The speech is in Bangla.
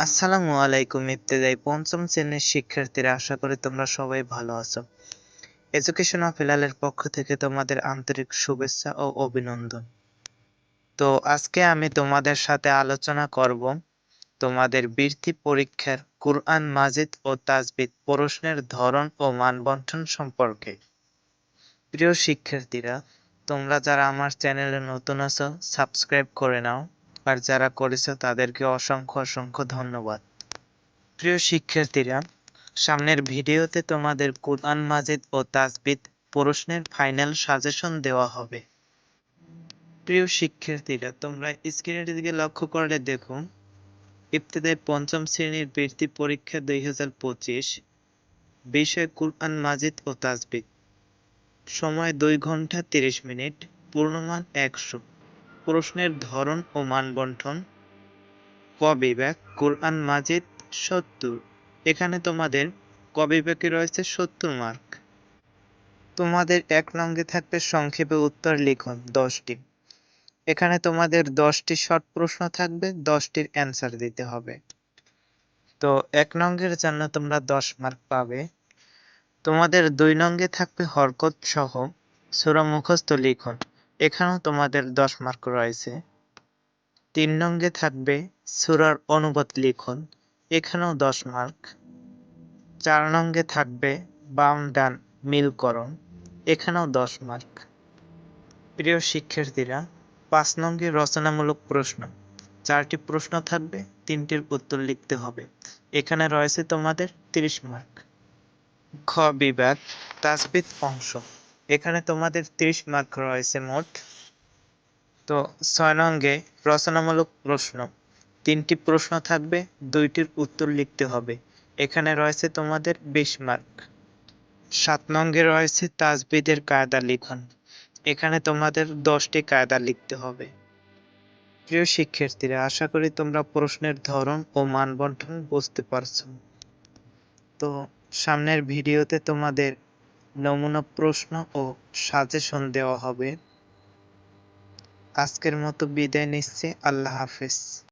আসসালামু আলাইকুম ইবতেদায়ী পঞ্চম শ্রেণীর শিক্ষার্থীরা, আশা করি তোমরা সবাই ভালো আছো। এডুকেশন অফ হিলালের পক্ষ থেকে তোমাদের আন্তরিক শুভেচ্ছা ও অভিনন্দন। তো আজকে আমি তোমাদের সাথে আলোচনা করব তোমাদের বৃত্তি পরীক্ষার কুরআন মাজিদ ও তাজবিদ প্রশ্নের ধরন ও মান বন্টন সম্পর্কে। প্রিয় শিক্ষার্থীরা, তোমরা যারা আমার চ্যানেলে নতুন আছো সাবস্ক্রাইব করে নাও, আর যারা করেছো তাদেরকে অসংখ্য অসংখ্য ধন্যবাদ। প্রিয় শিক্ষার্থীরা, সামনের ভিডিওতে তোমাদের কুরআন মাজিদ ও তাজবিদ প্রশ্নের ফাইনাল সাজেশন দেওয়া হবে। প্রিয় শিক্ষার্থীরা, তোমরা স্ক্রিনের দিকে লক্ষ্য করলে দেখো, ইবতেদায়ী পঞ্চম শ্রেণীর বৃত্তি পরীক্ষা 2025, বিষয় কুরআন মাজিদ ও তাজবিদ, সময় 2 ঘন্টা 30 মিনিট, পূর্ণমান 100, প্রশ্নের ধরন ও মান বন্টন। ক বিভাগ কুরআন মাজিদ 70, এখানে তোমাদের ক বিভাগে রয়েছে 70 মার্ক। তোমাদের 1 নঙ্গে থাকবে সংক্ষেপে উত্তর লিখন 10টি। এখানে তোমাদের 10টি শর্ট প্রশ্ন থাকবে, 10টির অ্যান্সার দিতে হবে। তো 1 নঙ্গের জন্য তোমরা 10 মার্ক পাবে। তোমাদের 2 নঙ্গে থাকবে হরকত সহ সূরা মুখস্থ লিখন, এখানেও তোমাদের 10 মার্ক রয়েছে। 3 নঙ্গে থাকবে সূরার অনুবাদ লিখন, এখানেও 10 মার্ক। 4 নঙ্গে থাকবে বাম ডান মিলকরণ, এখানেও 10 মার্ক। প্রিয় শিক্ষার্থীরা, 5 নঙ্গে রচনামূলক প্রশ্ন, 4টি প্রশ্ন থাকবে, 3টির উত্তর লিখতে হবে, এখানে রয়েছে তোমাদের 30 মার্ক। খ বিভাগ তাজবিদ অংশ, এখানে তোমাদের 30 মার্ক রয়েছে মোট। তো 6 নঙ্গে রচনামূলক প্রশ্ন, 3টি প্রশ্ন থাকবে, 2টির উত্তর লিখতে হবে, এখানে রয়েছে তোমাদের 20 মার্ক। 7 নঙ্গে রয়েছে তাজবিদের কায়দা লিখন, এখানে তোমাদের 10টি কায়দা লিখতে হবে। প্রিয় শিক্ষার্থীরা, আশা করি তোমরা প্রশ্নের ধরন ও মান বন্টন বুঝতে পারছো। তো সামনের ভিডিওতে তোমাদের নমুনা প্রশ্ন ও সাজেশন দেওয়া হবে। আজকের মতো বিদায় নিচ্ছি, আল্লাহ হাফেজ।